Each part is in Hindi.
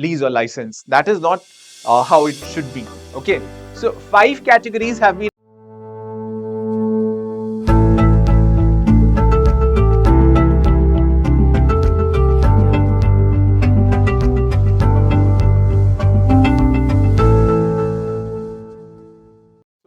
lease or license. That is not how it should be. Okay, so 5 categories have been.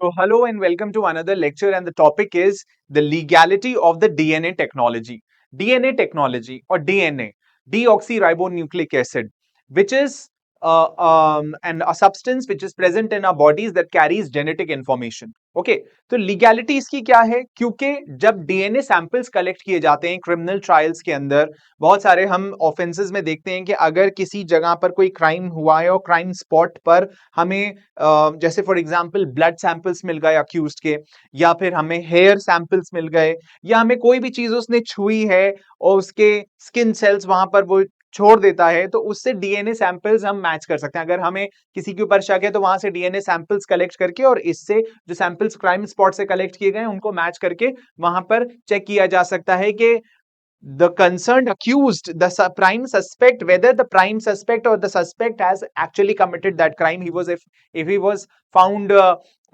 So hello and welcome to another lecture, and the topic is the legality of the DNA technology. DNA technology or DNA, deoxyribonucleic acid, which is and a substance which is present in our bodies that carries genetic information. Okay तो लीगैलिटी इसकी क्या है? क्योंकि जब डीएनए सैंपल्स कलेक्ट किए जाते हैं क्रिमिनल ट्रायल्स के अंदर, बहुत सारे हम ऑफेंसेस में देखते हैं कि अगर किसी जगह पर कोई क्राइम हुआ है और क्राइम स्पॉट पर हमें जैसे फॉर एग्जांपल ब्लड सैंपल्स मिल गए अक्यूज्ड के, या फिर हमें हेयर सैंपल्स मिल गए, या हमें कोई भी चीज उसने छुई है और उसके स्किन सेल्स वहां पर वो छोड़ देता है, तो उससे डीएनए सैंपल्स हम मैच कर सकते हैं। अगर हमें किसी के ऊपर शक है तो वहां से डीएनए सैंपल्स कलेक्ट करके और इससे जो सैंपल्स क्राइम स्पॉट से कलेक्ट किए गए उनको मैच करके वहां पर चेक किया जा सकता है कि the concerned accused, the prime suspect, whether the prime suspect or the suspect has actually committed that crime. He was, if he was found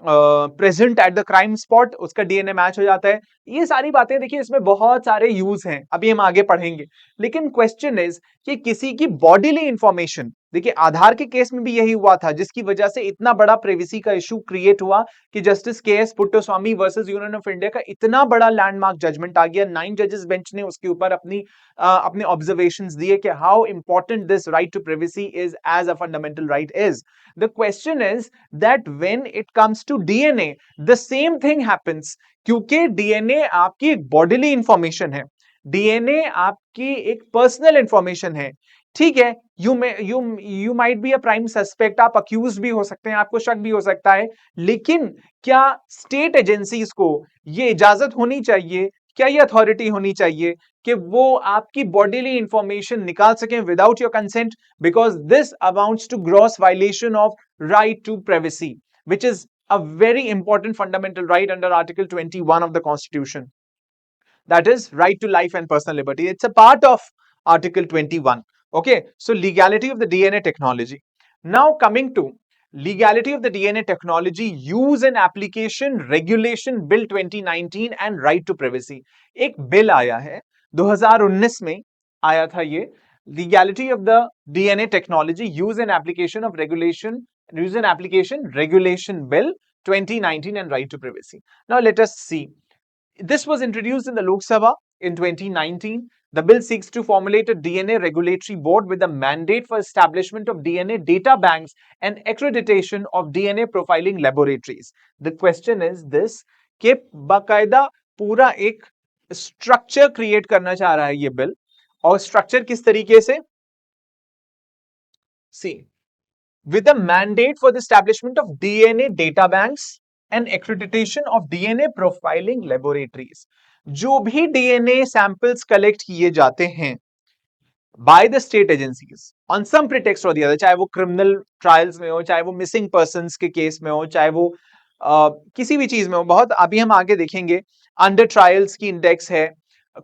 present at the crime spot, उसका डीएनए मैच हो जाता है। ये सारी बातें देखिए, इसमें बहुत सारे यूज हैं, अभी हम आगे पढ़ेंगे। लेकिन क्वेश्चन इज कि किसी की बॉडीली इंफॉर्मेशन, देखिए आधार के केस में भी यही हुआ था, जिसकी वजह से इतना बड़ा प्रिवेसी का इशू क्रिएट हुआ कि जस्टिस के S Puttaswamy versus union of India का इतना बड़ा लैंडमार्क जजमेंट आ गया। 9 जजेस बेंच ने उसके ऊपर अपने ऑब्जर्वेशंस दिए कि how important this right to privacy is as a fundamental right is. The question is that when it comes to DNA the same thing happens, क्योंकि डीएनए आपकी एक बॉडीली इंफॉर्मेशन है, डीएनए आपकी एक पर्सनल इंफॉर्मेशन है। ठीक है, you might be a prime suspect, आप अक्यूज भी हो सकते हैं, आपको शक भी हो सकता है, लेकिन क्या स्टेट एजेंसीज को ये इजाजत होनी चाहिए, क्या ये अथॉरिटी होनी चाहिए कि वो आपकी बॉडीली इंफॉर्मेशन निकाल सकें without your consent? Because this amounts to gross violation of right to privacy, which is a very important fundamental right under Article 21 of the Constitution. That is right to life and personal liberty. It's a part of Article 21. Okay, so legality of the DNA technology. Now coming to legality of the DNA technology, use and application regulation bill 2019 and right to privacy. एक बिल आया है 2019 में आया था ये, legality of the DNA technology, use and application of regulation, use and application regulation bill 2019 and right to privacy. Now let us see. This was introduced in the Lok Sabha in 2019. The bill seeks to formulate a DNA regulatory board with a mandate for establishment of DNA data banks and accreditation of DNA profiling laboratories. The question is this कि बाकायदा पूरा एक स्ट्रक्चर क्रिएट करना चाह रहा है ये बिल, और स्ट्रक्चर किस तरीके से? सी, with a mandate for the establishment of DNA data banks and accreditation of DNA profiling laboratories. जो भी डीएनए सैंपल्स कलेक्ट किए जाते हैं by the state agencies on some pretext और द अदर, चाहे वो क्रिमिनल ट्रायल्स में हो, चाहे वो मिसिंग पर्संस के केस में हो, चाहे वो किसी भी चीज में हो, बहुत अभी हम आगे देखेंगे। अंडर ट्रायल्स की इंडेक्स है,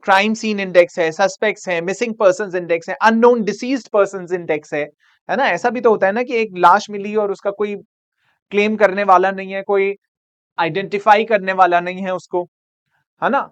क्राइम सीन इंडेक्स है, सस्पेक्ट्स है, मिसिंग पर्संस इंडेक्स है, अननोन डिसीज्ड पर्संस इंडेक्स है ना। ऐसा भी तो होता है ना कि एक लाश मिली और उसका कोई क्लेम करने वाला नहीं है, कोई आइडेंटिफाई करने वाला नहीं है उसको, है ना।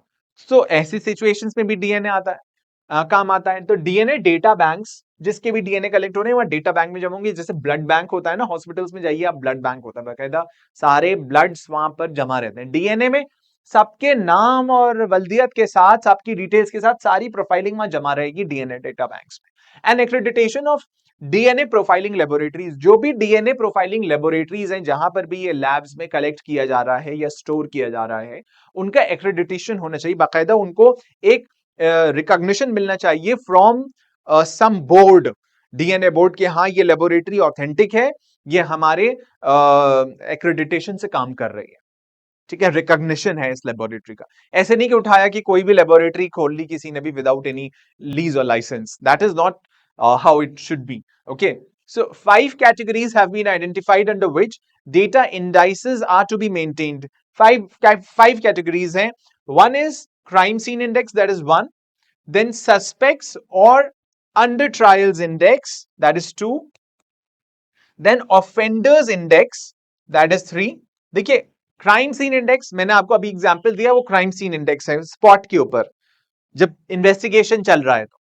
तो ऐसी सिचुएशंस में भी डीएनए आता है, काम आता है। तो डीएनए डेटा बैंक्स, जिसके भी डीएनए कलेक्ट हो रहे हैं वह डेटा बैंक में जमा होंगे। जैसे ब्लड बैंक होता है ना, हॉस्पिटल्स में जाइए आप, ब्लड बैंक होता है बाकायदा, सारे ब्लड्स वहां पर जमा रहते हैं। डीएनए में सबके नाम और वल्दियत के साथ, सबकी डिटेल्स के साथ सारी प्रोफाइलिंग वहां जमा रहेगी डीएनए डेटा बैंक्स में। And accreditation of DNA profiling laboratories, जो भी डीएनए प्रोफाइलिंग लेबोरेटरीज हैं जहां पर भी ये लैब्स में कलेक्ट किया जा रहा है या स्टोर किया जा रहा है, उनका एक्रेडिटेशन होना चाहिए, बाकायदा उनको एक रिकॉग्निशन मिलना चाहिए from some board, DNA board के हाँ ये लेबोरेटरी ऑथेंटिक है, ये हमारे एक्रेडिटेशन से काम कर रही है। ठीक है, रिकॉग्निशन है इस लेबोरेटरी का। ऐसे नहीं कि उठाया कि कोई भी लेबोरेटरी खोल ली किसी ने भी विदाउट एनी लीज और licence. That is not how it should be. Okay, so 5 categories have been identified under which data indices are to be maintained. Five categories हैं. One is crime scene index, that is 1. Then suspects or under trials index, that is 2. Then offenders index, that is 3। देखिए क्राइम सीन इंडेक्स मैंने आपको अभी एग्जांपल दिया, वो क्राइम सीन इंडेक्स है स्पॉट के ऊपर जब इन्वेस्टिगेशन चल रहा है। तो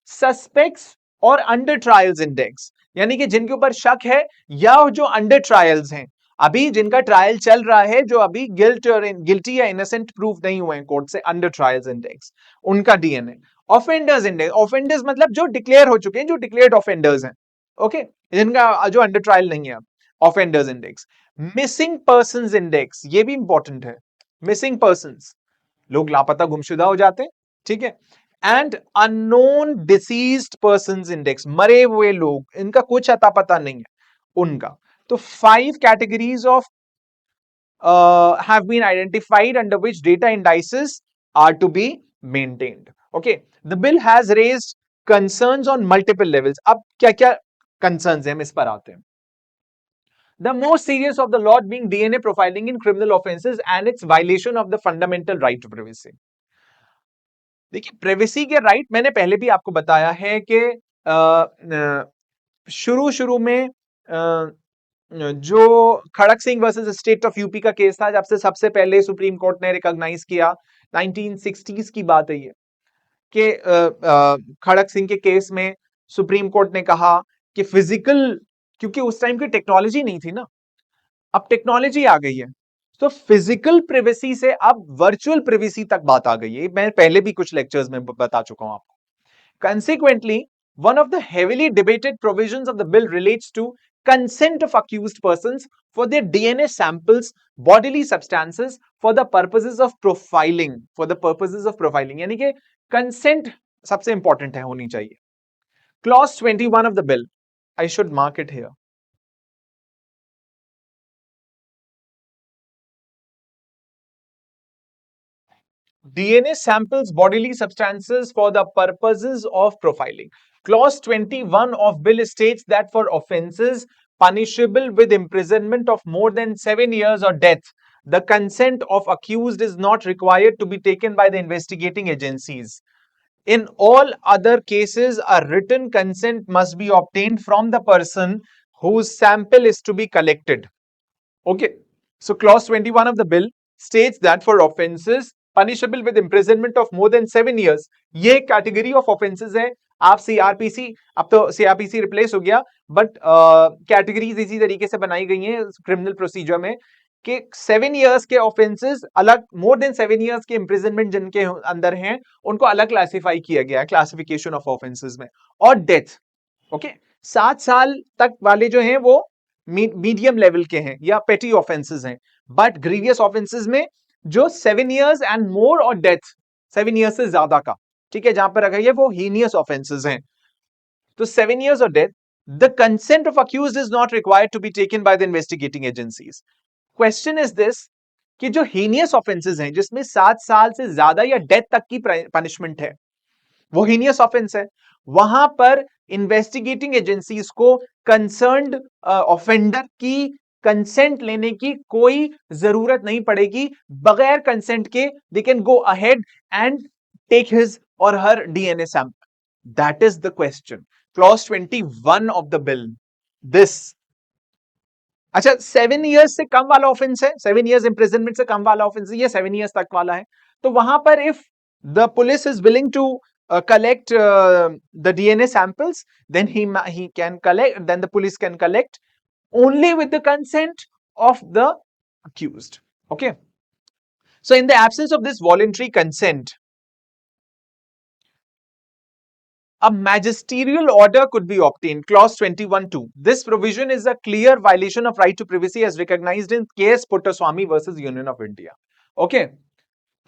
सस्पेक्ट्स और अंडर ट्रायल्स इंडेक्स, यानी कि जिनके ऊपर शक है या जो अंडर ट्रायल्स हैं, अभी जिनका ट्रायल चल रहा है, जो अभी गिल्टी या इनोसेंट प्रूफ नहीं हुए हैं कोर्ट से, अंडर ट्रायल्स इंडेक्स, उनका डीएनए। ऑफेंडर्स इंडेक्स, ऑफेंडर्स मतलब जो डिक्लेयर हो चुके हैं, जो डिक्लेयर्ड ऑफेंडर्स हैं, ओके, जिनका जो अंडर ट्रायल नहीं है, offenders index. Missing persons index, ये भी इंपॉर्टेंट है। मिसिंग पर्संस, लोग लापता गुमशुदा हो जाते हैं, ठीक है। And unknown deceased persons index, मरे हुए लोग, इनका कुछ अता पता नहीं है उनका। तो 5 categories of have been identified under which data indices are to be maintained. Okay, the bill has raised concerns on multiple levels. अब क्या क्या concerns हैं, हम इस पर आते हैं। The most serious of the lot being DNA profiling in criminal offences and its violation of the fundamental right to privacy. देखिए प्राइवेसी के राइट मैंने पहले भी आपको बताया है कि शुरू शुरू में जो Khadak Singh versus state of UP का केस था, जब से सबसे पहले सुप्रीम कोर्ट ने रिकॉग्नाइज किया, 1960s की बात है ये, कि खड़क सिंह के केस में सुप्रीम कोर्ट ने कहा कि फिजिकल, क्योंकि उस टाइम की टेक्नोलॉजी नहीं थी ना, अब टेक्नोलॉजी आ गई है, तो फिजिकल प्रिवेसी से अब वर्चुअल प्रिवेसी तक बात आ गई है। मैं पहले भी कुछ लेक्चर्स में बता चुका हूं आपको। Consequently, one of the heavily debated provisions of the bill relates to consent of accused persons for their DNA samples, bodily substances for the purposes of profiling, for the purposes of profiling, यानी कि consent सबसे important है, होनी चाहिए। Clause 21 of the bill, I should mark it here. DNA samples, bodily substances for the purposes of profiling. Clause 21 of bill states that for offences punishable with imprisonment of more than 7 years or death, the consent of accused is not required to be taken by the investigating agencies. In all other cases, a written consent must be obtained from the person whose sample is to be collected. Okay, so clause 21 of the bill states that for offences punishable with imprisonment of more than 7 years, ये कैटेगरी ऑफ ऑफेंसेस है। आप सीआरपीसी, अब तो सीआरपीसी रिप्लेस हो गया, बट कैटेगरीज इसी तरीके से बनाई गई हैं क्रिमिनल प्रोसीजर में कि 7 इयर्स के ऑफेंसेस अलग, मोर देन 7 इयर्स के इंप्रिजनमेंट जिनके अंदर हैं उनको अलग क्लासिफाई किया गया है क्लासिफिकेशन ऑफ ऑफेंसेस में, और डेथ। ओके, 7 साल तक वाले जो हैं वो मीडियम लेवल के हैं या पेटी ऑफेंसेस हैं, बट ग्रीवियस ऑफेंसेस में जो 7 इयर्स एंड मोर और डेथ 7 इयर्स से ज्यादा का, ठीक है, जहां पर रखा है वो हीनियस ऑफेंसेस हैं। तो 7 इयर्स और death, the consent of accused is not required to be taken by the investigating agencies. Question is this कि जो हीनियस ऑफेंसेस हैं जिसमें 7 साल से ज्यादा या डेथ तक की पनिशमेंट है, वो हीनियस ऑफेंस है, वहां पर इन्वेस्टिगेटिंग एजेंसीज को कंसर्न्ड ऑफेंडर की कंसेंट लेने की कोई जरूरत नहीं पड़ेगी। बगैर कंसेंट के they can go ahead and take his or her DNA sample. That is the question. Clause 21 of the bill this. अच्छा, 7 इयर्स से कम वाला ऑफेंस है, 7 इयर्स इंप्रिजनमेंट से कम वाला ऑफेंस है, ये 7 इयर्स तक वाला है। तो वहां पर if the police is willing to collect the DNA samples, then he can collect, then the police can collect only with the consent of the accused. Okay, so in the absence of this voluntary consent, a magisterial order could be obtained. Clause 21(2). This provision is a clear violation of right to privacy as recognized in case Puttaswamy versus Union of India. Okay,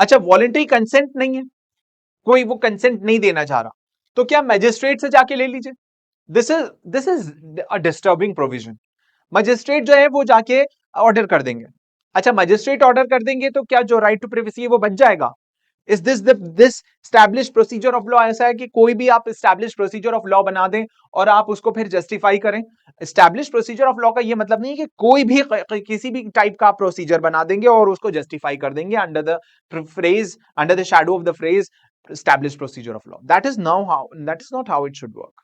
अच्छा, voluntary consent नहीं है, कोई वो कंसेंट नहीं देना चाह रहा, तो क्या मैजिस्ट्रेट से जाके ले लीजिए। This is a disturbing provision. Magistrate जो है वो जाके ऑर्डर कर देंगे। अच्छा, मजिस्ट्रेट ऑर्डर कर देंगे तो क्या जो राइट टू प्रिवेसी है वो बच जाएगा? Is this establish procedure of law ऐसा है कि कोई भी आप स्टैब्लिश प्रोसीजर ऑफ लॉ बना दें और आप उसको फिर जस्टिफाई करें? स्टैब्लिश प्रोसीजर ऑफ लॉ का ये मतलब नहीं है कि कोई भी किसी भी टाइप का प्रोसीजर बना देंगे और उसको जस्टिफाई कर देंगे under the phrase, under the shadow of the phrase established procedure of law. That is not how it should work.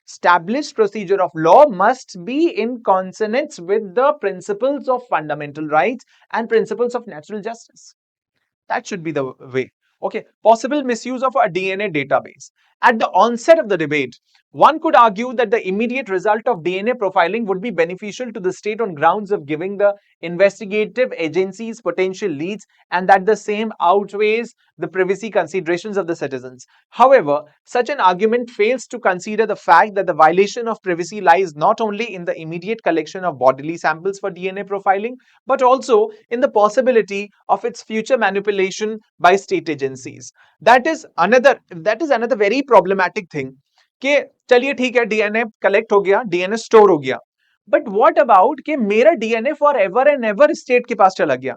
established procedure of law must be in consonance with the principles of fundamental rights and principles of natural justice. That should be the way. Okay, possible misuse of a DNA database. At the onset of the debate, one could argue that the immediate result of DNA profiling would be beneficial to the state on grounds of giving the investigative agencies potential leads, and that the same outweighs the privacy considerations of the citizens. However, such an argument fails to consider the fact that the violation of privacy lies not only in the immediate collection of bodily samples for DNA profiling, but also in the possibility of its future manipulation by state agencies. That is another very problematic thing कि चलिए ठीक है, डीएनए कलेक्ट हो गया, डीएनए स्टोर हो गया, बट व्हाट अबाउट कि मेरा DNA for ever and ever state के पास चला गया,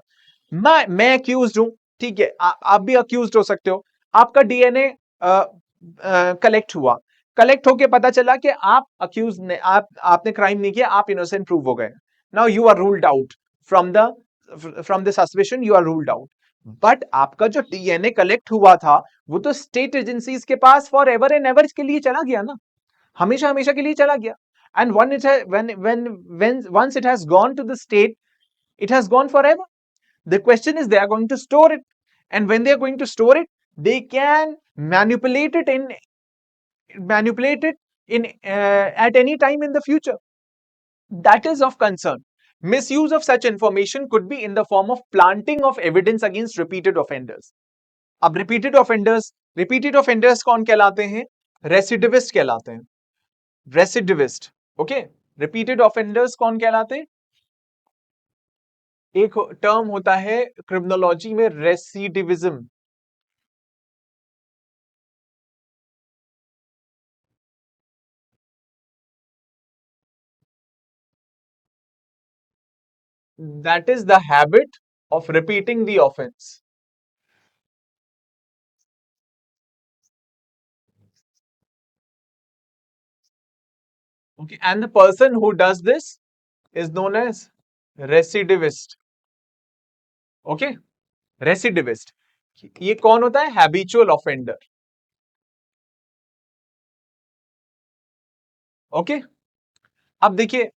मैं अक्यूज्ड हूं, ठीक है, आप भी अक्यूज्ड हो सकते हो, आपका डीएनए कलेक्ट हुआ, कलेक्ट होके पता चला कि आप अक्यूज ने आपने क्राइम नहीं किया, आप इनोसेंट प्रूव हो गए, now you are ruled out from the suspension, you are ruled out, but आपका जो डीएनए कलेक्ट हुआ था वो तो स्टेट एजेंसीज के पास फॉर एवर एंड एवर के लिए चला गया ना, हमेशा हमेशा के लिए चला गया, and when once it has gone to the state, it has gone forever. The question is they are going to store it, and when they are going to store it, they can manipulate it in at any time in the future. That is of concern. Misuse of such information could be in the form of planting of evidence against repeated offenders. अब repeated offenders कौन कहलाते हैं? रेसिडिविस्ट कहलाते हैं, रेसिडिविस्ट. ओके, रिपीटेड ऑफेंडर्स कौन कहलाते हैं? एक टर्म होता है क्रिमिनोलॉजी में रेसिडिविज्म. That is the habit of repeating the offense. Okay, and the person who does this is known as recidivist. Okay, recidivist. ये कौन होता है? Habitual offender. ओके, अब देखिए,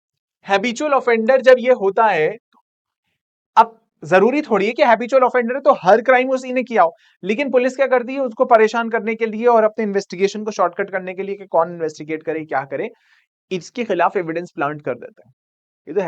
हैबिचुअल ऑफेंडर जब ये होता है, अब जरूरी थोड़ी है कि हैबिचुअल ऑफेंडर है तो हर क्राइम उसी ने किया हो, लेकिन पुलिस क्या करती है, उसको परेशान करने के लिए और अपने इन्वेस्टिगेशन को शॉर्टकट करने के लिए कि कौन इन्वेस्टिगेट करे क्या करे, इसके खिलाफ एविडेंस प्लांट कर देता है. ये तो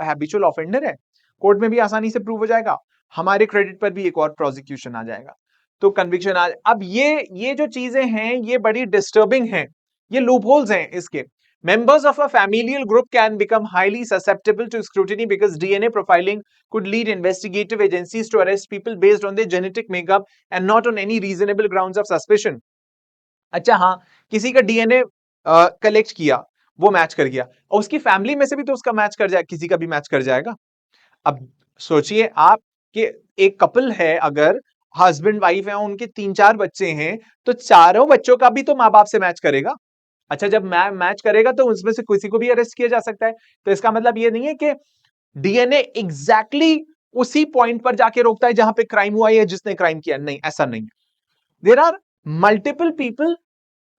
हैबिचुअल ऑफेंडर है, कोर्ट में भी आसानी से प्रूव हो जाएगा, हमारे क्रेडिट पर भी एक और प्रोसिक्यूशन आ जाएगा, तो कन्विक्शन आ. अब ये जो चीजें हैं ये बड़ी डिस्टर्बिंग हैं, ये लूपहोल्स हैं इसके. Members of a familial group can become highly susceptible to scrutiny because DNA profiling could lead investigative agencies to arrest people based on their genetic makeup and not on any reasonable grounds of suspicion. अच्छा हाँ, किसी का डीएनए कलेक्ट किया, वो मैच कर गया, और उसकी फैमिली में से भी तो उसका मैच कर जाए, किसी का भी मैच कर जाएगा. अब सोचिए आप कि एक कपल है, अगर हस्बैंड वाइफ है, उनके 3-4 बच्चे हैं, तो चारों बच्चों का भी तो माँ बाप से मैच करेगा. अच्छा, जब मैच करेगा तो उसमें से किसी को भी अरेस्ट किया जा सकता है. तो इसका मतलब ये नहीं है कि डीएनए एग्जैक्टली उसी पॉइंट पर जाके रोकता है जहां पे क्राइम हुआ है, जिसने क्राइम किया, नहीं, ऐसा नहीं. There are multiple people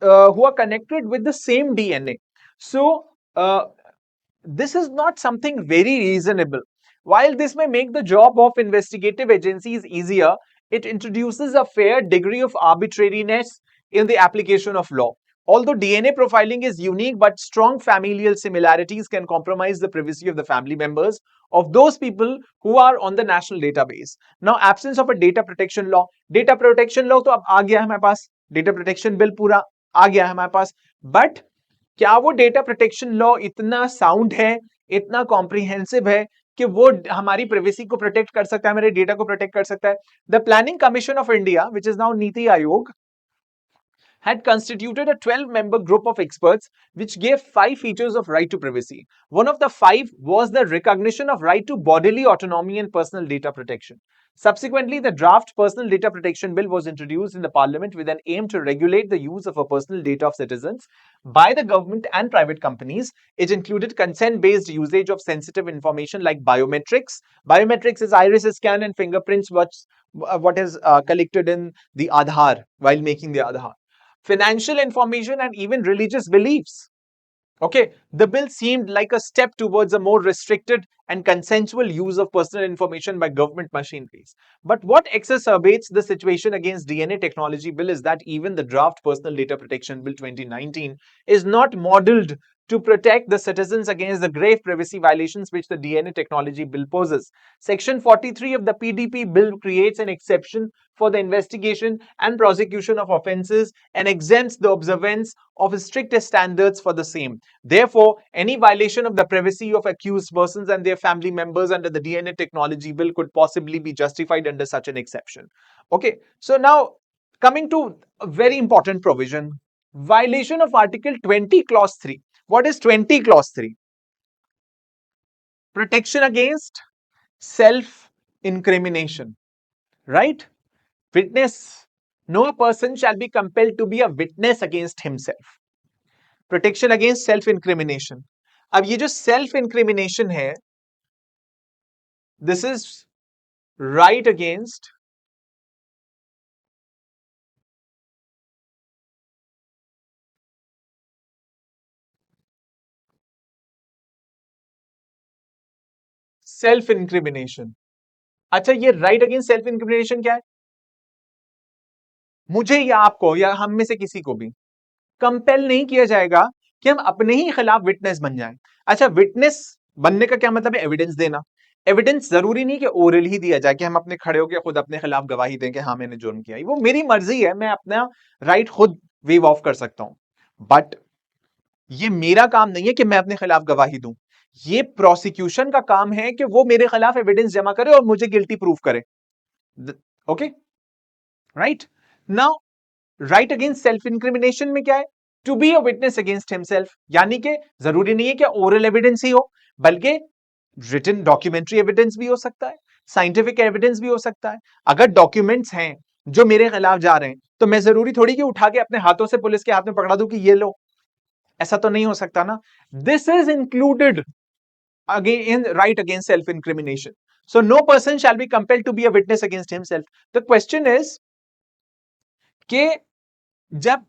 who are connected with the same DNA. So, this is not something very reasonable. While this may make the job of investigative agencies easier, it introduces a fair degree of arbitrariness in the application of law. Although DNA profiling is unique, but strong familial similarities can compromise the privacy of the family members of those people who are on the national database. Now, absence of a data protection law. Data protection law तो अब आ गया है हमारे पास, data protection bill पूरा आ गया है हमारे पास, बट क्या वो डेटा प्रोटेक्शन लॉ इतना साउंड है, इतना कॉम्प्रिहेंसिव है कि वो हमारी प्राइवेसी को प्रोटेक्ट कर सकता है, हमारे डेटा को प्रोटेक्ट कर सकता है? The planning commission of India, which is now NITI Aayog, had constituted a 12-member group of experts which gave 5 features of right to privacy. One of the 5 was the recognition of right to bodily autonomy and personal data protection. Subsequently, the draft Personal Data Protection Bill was introduced in the Parliament with an aim to regulate the use of a personal data of citizens by the government and private companies. It included consent-based usage of sensitive information like biometrics. Biometrics is iris scan and fingerprints, what is collected in the Aadhaar while making the Aadhaar. Financial information and even religious beliefs. Okay, the bill seemed like a step towards a more restricted and consensual use of personal information by government machineries. But what exacerbates the situation against DNA technology bill is that even the draft Personal Data Protection Bill 2019 is not modeled to protect the citizens against the grave privacy violations which the DNA technology bill poses. Section 43 of the PDP bill creates an exception for the investigation and prosecution of offences and exempts the observance of strictest standards for the same. Therefore, any violation of the privacy of accused persons and their family members under the DNA technology bill could possibly be justified under such an exception. Okay, so now coming to a very important provision, violation of Article 20, Clause 3. What is 20, Clause 3? Protection against self incrimination, right? Witness. No person shall be compelled to be a witness against himself. Protection against self incrimination. अब ये जो सेल्फ इंक्रिमिनेशन है, this is right against self incrimination. अच्छा, ये राइट अगेंस्ट सेल्फ इंक्रिमिनेशन क्या है? मुझे या आपको या हम में से किसी को भी कंपेल नहीं किया जाएगा कि हम अपने ही खिलाफ विटनेस बन जाएं. अच्छा, विटनेस बनने का क्या मतलब है? एविडेंस देना. एविडेंस जरूरी नहीं कि ओरल ही दिया जाए, कि हम अपने खड़े होकर खुद अपने खिलाफ गवाही दें कि हाँ मैंने जुर्म किया. वो मेरी मर्जी है, मैं अपना राइट खुद वेव ऑफ कर सकता हूं. बट ये मेरा काम नहीं है कि मैं अपने खिलाफ गवाही दूं. ये प्रोसिक्यूशन का काम है कि वो मेरे खिलाफ एविडेंस जमा करे और मुझे गिल्टी प्रूव करे. Okay, right. Now right against self incrimination में क्या है? To be a witness against himself, यानी कि जरूरी नहीं है कि ओरल एविडेंस ही हो, बल्कि रिटन डॉक्यूमेंट्री एविडेंस भी हो सकता है, साइंटिफिक एविडेंस भी हो सकता है. अगर डॉक्यूमेंट्स हैं जो मेरे खिलाफ जा रहे हैं, तो मैं जरूरी थोड़ी कि उठा के अपने हाथों से पुलिस के हाथ में पकड़ा दूं कि ये लो. ऐसा तो नहीं हो सकता ना. This is included again in right against self-incrimination. So no person shall be compelled to be a witness against himself. The question is कि जब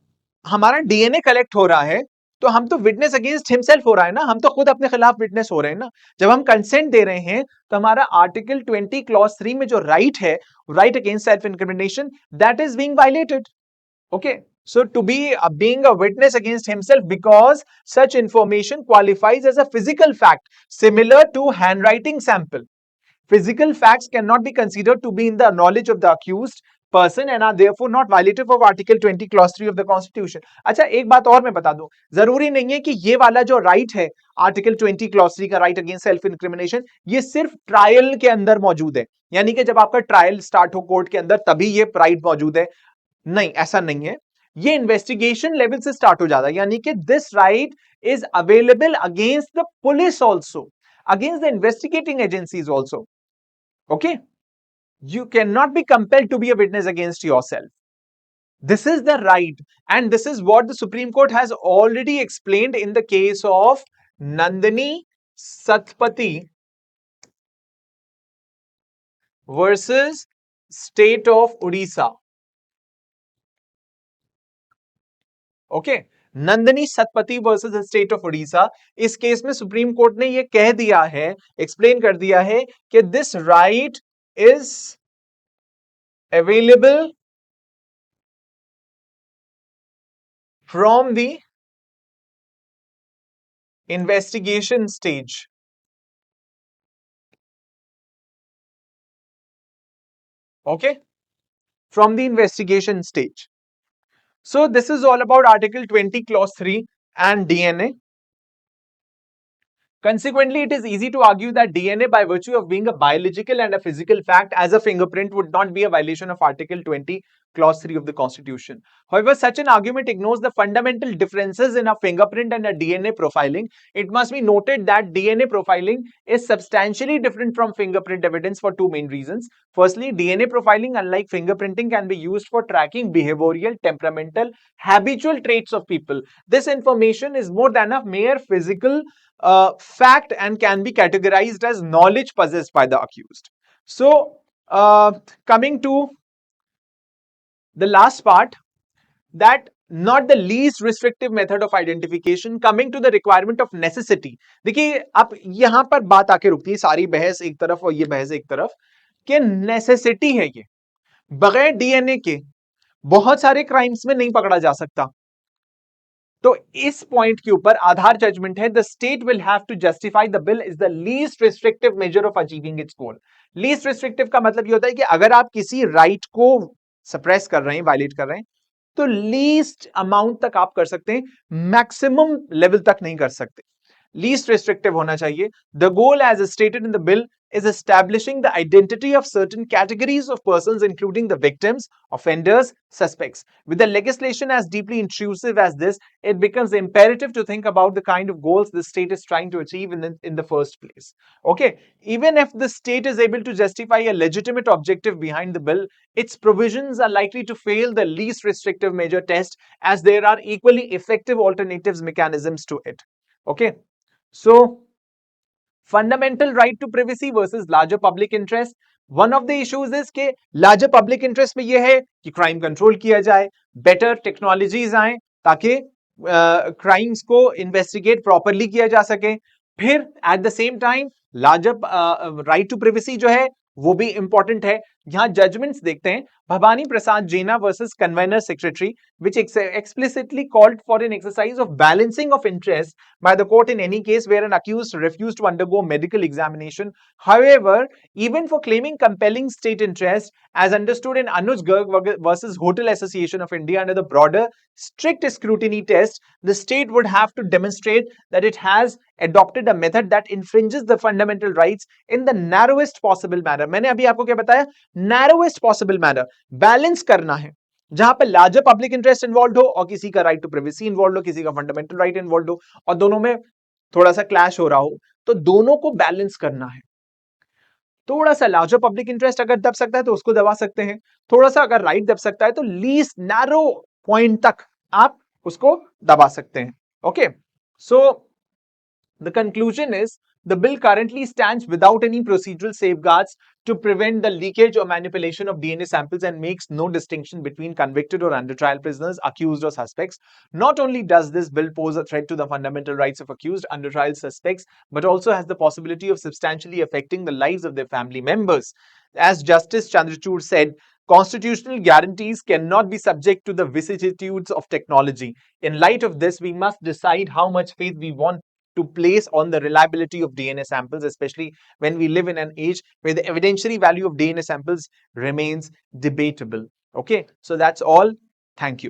हमारा डीएनए कलेक्ट हो रहा है तो हम तो विटनेस अगेंस्ट हिमसेल्फ हो रहा है ना, हम तो खुद अपने खिलाफ विटनेस हो रहे हैं ना. जब हम कंसेंट दे रहे हैं तो हमारा आर्टिकल 20 क्लॉज 3 में जो राइट है, right against self incrimination, that is being violated. Okay, so to be being a witness against himself because such information qualifies as a physical fact similar to handwriting sample. Physical facts cannot be considered to be in the knowledge of the accused person and are therefore not violative of Article 20 Clause 3 of the Constitution. अच्छा, एक बात और मैं बता दूं, जरूरी नहीं है कि ये वाला जो राइट है आर्टिकल 20 क्लॉज 3 का, राइट अगेंस्ट सेल्फ इंक्रिमिनेशन, ये सिर्फ ट्रायल के अंदर मौजूद है, यानी कि जब आपका ट्रायल स्टार्ट हो कोर्ट के अंदर तभी ये राइट मौजूद है. नहीं, ऐसा नहीं है. ये इन्वेस्टिगेशन लेवल से स्टार्ट हो जाता है, यानी कि this right is available against the police also, against the investigating agencies also. Okay, you cannot be compelled to be a witness against yourself. This is the right, and this is what the Supreme Court has already explained in the case of Nandini Satpathy versus State of Odisha. Okay, Nandini Satpathy versus state of Orissa. इस केस में सुप्रीम कोर्ट ने यह कह दिया है, एक्सप्लेन कर दिया है कि this right is available from the investigation stage. Okay, from the investigation stage. So this is all about Article 20 Clause 3 and DNA. Consequently, it is easy to argue that DNA, by virtue of being a biological and a physical fact as a fingerprint, would not be a violation of Article 20 Clause 3 of the Constitution. However, such an argument ignores the fundamental differences in a fingerprint and a DNA profiling. It must be noted that DNA profiling is substantially different from fingerprint evidence for two main reasons. Firstly, DNA profiling, unlike fingerprinting, can be used for tracking behavioral, temperamental, habitual traits of people. This information is more than a mere physical fact and can be categorized as knowledge possessed by the accused. So, coming to the last part, that not the least restrictive method of identification. Coming to the requirement of necessity, देखिए अब यहां पर बात आके रुकती है, सारी बहस एक तरफ और ये बहस एक तरफ, कि नेसेसिटी है ये, बगैर डीएनए के बहुत सारे क्राइम्स में नहीं पकड़ा जा सकता। तो इस पॉइंट के ऊपर आधार जजमेंट है, the state will have to justify the bill is the least restrictive measure of achieving its goal. Least restrictive का मतलब ये होता है कि अगर आप किसी राइट को सप्रेस कर रहे हैं, वायलेट कर रहे हैं, तो लीस्ट अमाउंट तक आप कर सकते हैं, मैक्सिमम लेवल तक नहीं कर सकते। लीस्ट रिस्ट्रिक्टिव होना चाहिए। The goal as stated in the bill is establishing the identity of certain categories of persons, including the victims, offenders, suspects. With the legislation as deeply intrusive as this, it becomes imperative to think about the kind of goals the state is trying to achieve in the first place. Okay, even if the state is able to justify a legitimate objective behind the bill, its provisions are likely to fail the least restrictive measure test, as there are equally effective alternatives mechanisms to it. Okay, so fundamental right to privacy versus larger public interest. One of the issues is कि larger public interest में ये है कि क्राइम कंट्रोल किया जाए, बेटर टेक्नोलॉजीज आए ताकि क्राइम्स को इन्वेस्टिगेट प्रॉपरली किया जा सके। फिर at the same time larger right to privacy जो है वो भी इंपॉर्टेंट है। यहां जजमेंट्स देखते हैं, Bhavani Prasad Jena versus convenor secretary, which explicitly called for an exercise of balancing of interest by the court in any case where an accused refused to undergo medical examination. However, even for claiming compelling state interest, as understood in Anuj Garg versus Hotel Association of India under the broader strict scrutiny test, the state would have to demonstrate that it has adopted a method that infringes the fundamental rights in the narrowest possible manner. मैंने अभी आपको क्या बताया, narrowest possible manner, बैलेंस करना है जहां पर लार्जर पब्लिक इंटरेस्ट इन्वॉल्व हो और किसी का राइट टू प्राइवेसी इन्वॉल्व हो, किसी का फंडामेंटल राइट इन्वॉल्व हो और दोनों में थोड़ा सा क्लैश हो रहा हो, तो दोनों को बैलेंस करना है। थोड़ा सा लार्जर पब्लिक इंटरेस्ट अगर दब सकता है तो उसको दबा सकते हैं, थोड़ा सा अगर राइट दब सकता है तो लीस्ट नैरो पॉइंट तक आप उसको दबा सकते हैं। Okay, so the conclusion is the bill currently stands without any procedural safeguards to prevent the leakage or manipulation of DNA samples and makes no distinction between convicted or under trial prisoners, accused or suspects. Not only does this bill pose a threat to the fundamental rights of accused, under trial suspects, but also has the possibility of substantially affecting the lives of their family members. As Justice Chandrachud said, constitutional guarantees cannot be subject to the vicissitudes of technology. In light of this, we must decide how much faith we want to place on the reliability of DNA samples, especially when we live in an age where the evidentiary value of DNA samples remains debatable. Okay, so that's all. Thank you.